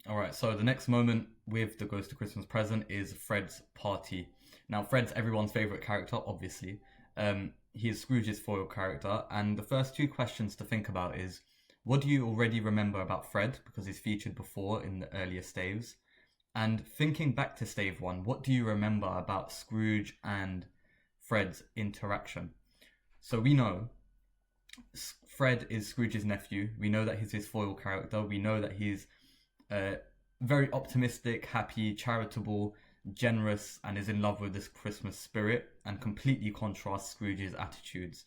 All right, so the next moment with the Ghost of Christmas Present is Fred's party. Now, Fred's everyone's favorite character, obviously. He is Scrooge's foil character, and the first two questions to think about is what do you already remember about Fred because he's featured before in the earlier staves? And thinking back to stave one, what do you remember about Scrooge and Fred's interaction? So we know Fred is Scrooge's nephew. We know that he's his foil character. We know that he's very optimistic, happy, charitable, generous, and is in love with this Christmas spirit and completely contrasts Scrooge's attitudes.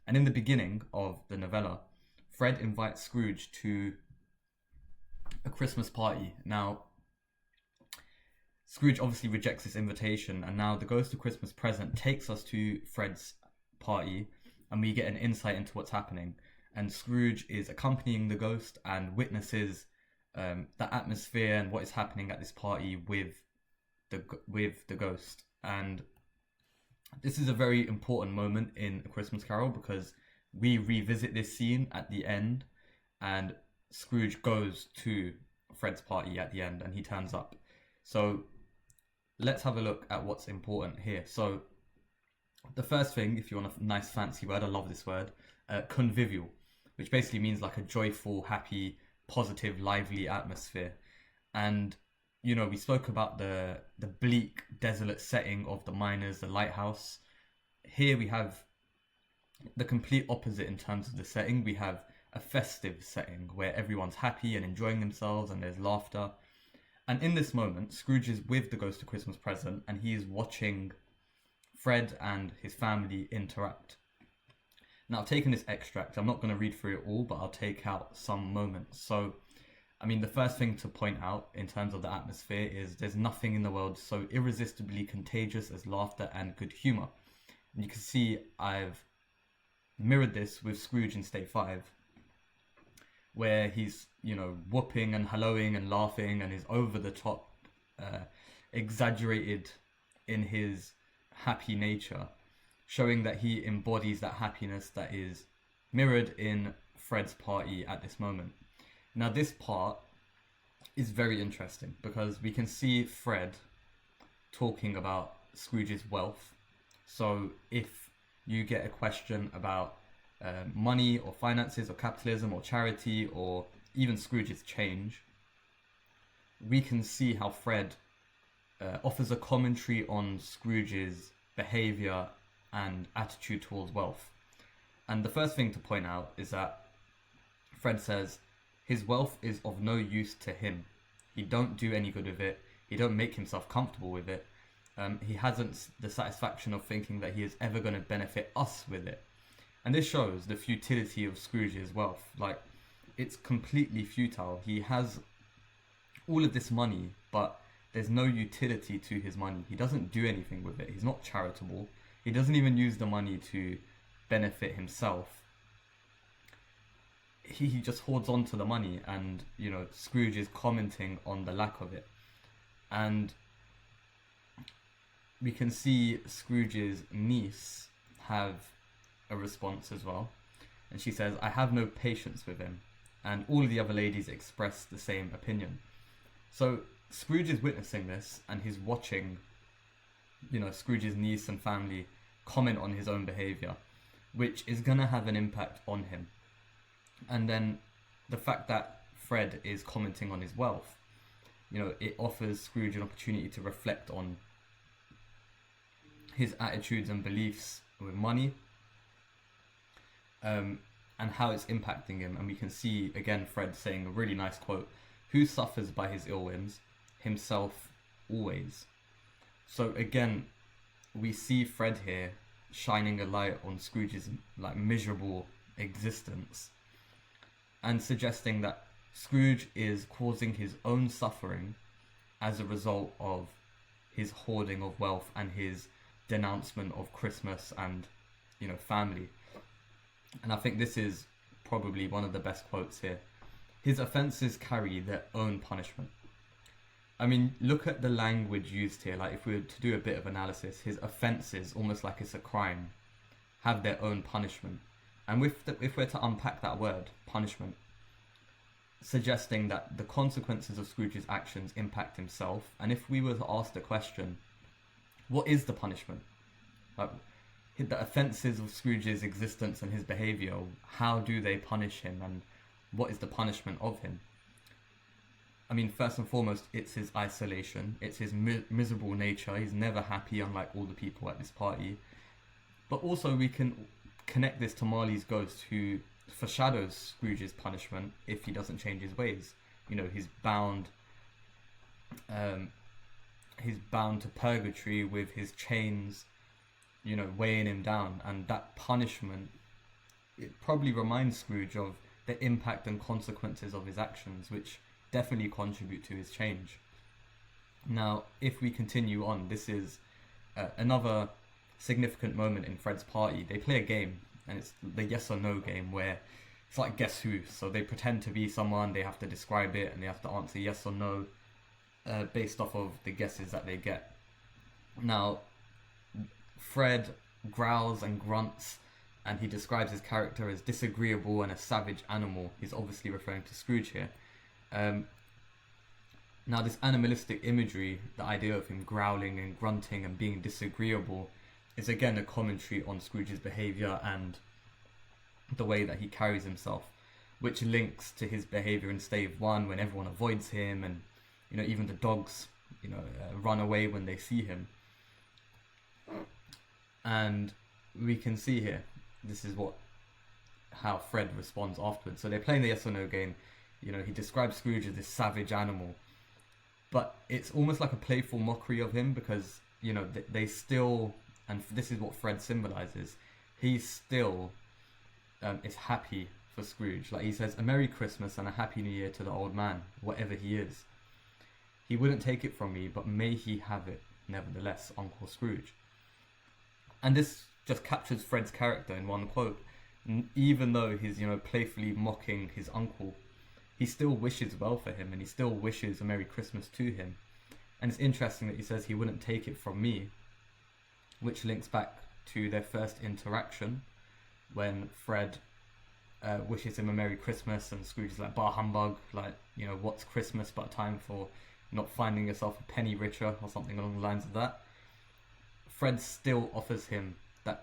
And in the beginning of the novella, Fred invites Scrooge to a Christmas party. Now, Scrooge obviously rejects this invitation, and now the Ghost of Christmas Present takes us to Fred's party, and we get an insight into what's happening. And Scrooge is accompanying the ghost and witnesses the atmosphere and what is happening at this party with the ghost. And this is a very important moment in A Christmas Carol because we revisit this scene at the end, and Scrooge goes to Fred's party at the end, and he turns up. So let's have a look at what's important here. So the first thing, if you want a nice fancy word, I love this word, convivial, which basically means like a joyful, happy, positive, lively atmosphere. And you know, we spoke about the bleak, desolate setting of the miners, the lighthouse. Here we have the complete opposite in terms of the setting. We have a festive setting where everyone's happy and enjoying themselves and there's laughter. And in this moment, Scrooge is with the Ghost of Christmas Present and he is watching Fred and his family interact. Now, I've taken this extract. I'm not going to read through it all, but I'll take out some moments. So, I mean, the first thing to point out in terms of the atmosphere is there's nothing in the world so irresistibly contagious as laughter and good humour. And you can see I've mirrored this with Scrooge in Stave 5, where he's, you know, whooping and helloing and laughing and is over the top, exaggerated in his happy nature, showing that he embodies that happiness that is mirrored in Fred's party at this moment. Now, this part is very interesting because we can see Fred talking about Scrooge's wealth. So if you get a question about money or finances or capitalism or charity or even Scrooge's change, we can see how Fred offers a commentary on Scrooge's behavior and attitude towards wealth. And the first thing to point out is that Fred says his wealth is of no use to him. He don't do any good with it. He don't make himself comfortable with it. He hasn't the satisfaction of thinking that he is ever going to benefit us with it. And this shows the futility of Scrooge's wealth. Like, it's completely futile. He has all of this money, but there's no utility to his money. He doesn't do anything with it. He's not charitable. He doesn't even use the money to benefit himself. He just hoards on to the money, and, you know, Scrooge is commenting on the lack of it. And we can see Scrooge's niece have a response as well. And she says, I have no patience with him. And all of the other ladies express the same opinion. So Scrooge is witnessing this, and he's watching, you know, Scrooge's niece and family comment on his own behavior, which is going to have an impact on him. And then the fact that Fred is commenting on his wealth, you know, it offers Scrooge an opportunity to reflect on his attitudes and beliefs with money, and how it's impacting him. And we can see, again, Fred saying a really nice quote, who suffers by his ill whims? Himself always. So again, we see Fred here shining a light on Scrooge's like miserable existence and suggesting that Scrooge is causing his own suffering as a result of his hoarding of wealth and his denouncement of Christmas and, you know, family. And I think this is probably one of the best quotes here. His offences carry their own punishment. I mean, look at the language used here. Like, if we were to do a bit of analysis, his offences, almost like it's a crime, have their own punishment. And if we're to unpack that word, punishment, suggesting that the consequences of Scrooge's actions impact himself. And if we were to ask the question, what is the punishment? Like, the offences of Scrooge's existence and his behaviour, how do they punish him, and what is the punishment of him? I mean, first and foremost, it's his isolation, it's his miserable nature. He's never happy, unlike all the people at this party. But also we can connect this to Marley's ghost, who foreshadows Scrooge's punishment if he doesn't change his ways. You know, he's bound to purgatory with his chains, you know, weighing him down. And that punishment, it probably reminds Scrooge of the impact and consequences of his actions, which definitely contribute to his change. Now, if we continue on, this is another significant moment in Fred's party. They play a game, and it's the yes or no game, where it's like guess who. So they pretend to be someone, they have to describe it, and they have to answer yes or no based off of the guesses that they get. Now, Fred growls and grunts, and he describes his character as disagreeable and a savage animal. He's obviously referring to Scrooge here. Now, this animalistic imagery, the idea of him growling and grunting and being disagreeable, is again a commentary on Scrooge's behaviour and the way that he carries himself, which links to his behaviour in Stave 1 when everyone avoids him, and you know, even the dogs, you know, run away when they see him. And we can see here, this is how Fred responds afterwards. So they're playing the yes or no game. You know, he describes Scrooge as this savage animal, but it's almost like a playful mockery of him, because, you know, they still, and this is what Fred symbolizes, he still is happy for Scrooge. Like, he says, "A Merry Christmas and a Happy New Year to the old man, whatever he is. He wouldn't take it from me, but may he have it, nevertheless, Uncle Scrooge." And this just captures Fred's character in one quote. Even though he's, you know, playfully mocking his uncle, he still wishes well for him, and he still wishes a Merry Christmas to him. And it's interesting that he says he wouldn't take it from me, which links back to their first interaction when Fred wishes him a Merry Christmas, and Scrooge is like, "Bah humbug, like, you know, what's Christmas but a time for not finding yourself a penny richer," or something along the lines of that. Fred still offers him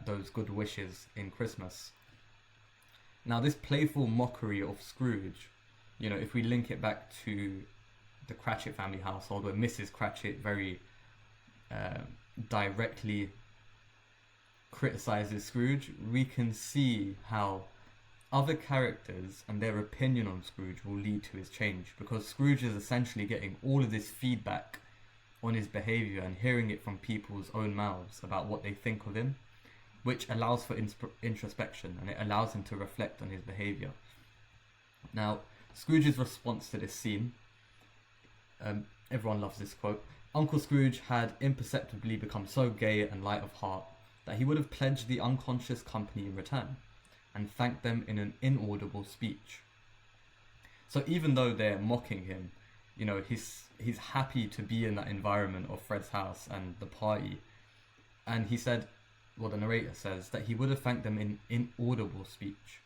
those good wishes in Christmas. Now, this playful mockery of Scrooge, you know, if we link it back to the Cratchit family household, where Mrs. Cratchit very directly criticizes Scrooge, we can see how other characters and their opinion on Scrooge will lead to his change, because Scrooge is essentially getting all of this feedback on his behavior and hearing it from people's own mouths about what they think of him, which allows for introspection, and it allows him to reflect on his behavior. Now, Scrooge's response to this scene, everyone loves this quote: "Uncle Scrooge had imperceptibly become so gay and light of heart that he would have pledged the unconscious company in return, and thanked them in an inaudible speech." So even though they're mocking him, you know, he's happy to be in that environment of Fred's house and the party. And he said, well, the narrator says that he would have thanked them in inaudible speech.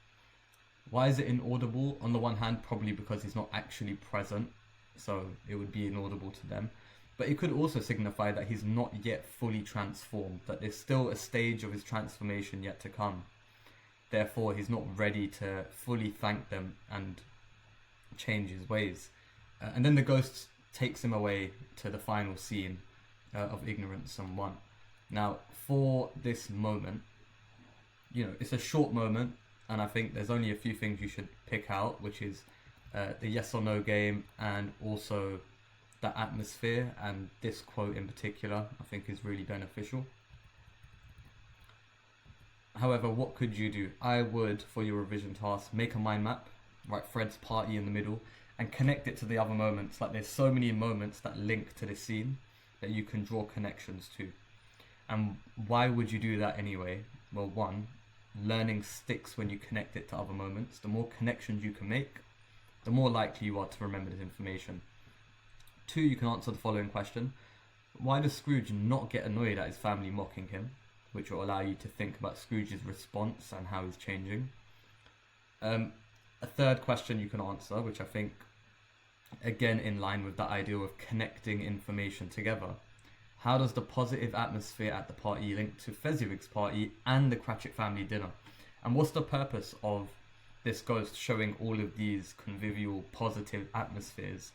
Why is it inaudible? On the one hand, probably because he's not actually present, so it would be inaudible to them. But it could also signify that he's not yet fully transformed, that there's still a stage of his transformation yet to come. Therefore, he's not ready to fully thank them and change his ways. And then the ghost takes him away to the final scene of Ignorance and Want. Now, for this moment, you know, it's a short moment, and I think there's only a few things you should pick out, which is the yes or no game, and also the atmosphere, and this quote in particular I think is really beneficial. However, what could you do? I would, for your revision task, make a mind map, write Fred's party in the middle, and connect it to the other moments. Like, there's so many moments that link to this scene that you can draw connections to. And why would you do that anyway? Well, one, learning sticks when you connect it to other moments. The more connections you can make, the more likely you are to remember this information. Two, you can answer the following question: why does Scrooge not get annoyed at his family mocking him? Which will allow you to think about Scrooge's response and how he's changing. A third question you can answer, which I think, again, in line with that idea of connecting information together. How does the positive atmosphere at the party link to Fezziwig's party and the Cratchit family dinner? And what's the purpose of this ghost showing all of these convivial, positive atmospheres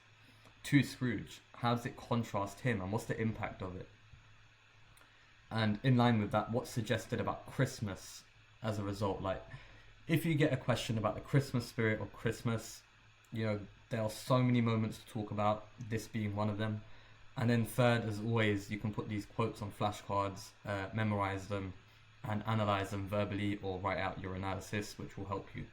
to Scrooge? How does it contrast him, and what's the impact of it? And in line with that, what's suggested about Christmas as a result? Like, if you get a question about the Christmas spirit of Christmas, there are so many moments to talk about, this being one of them. And then third, as always, you can put these quotes on flashcards, memorize them, and analyze them verbally or write out your analysis, which will help you.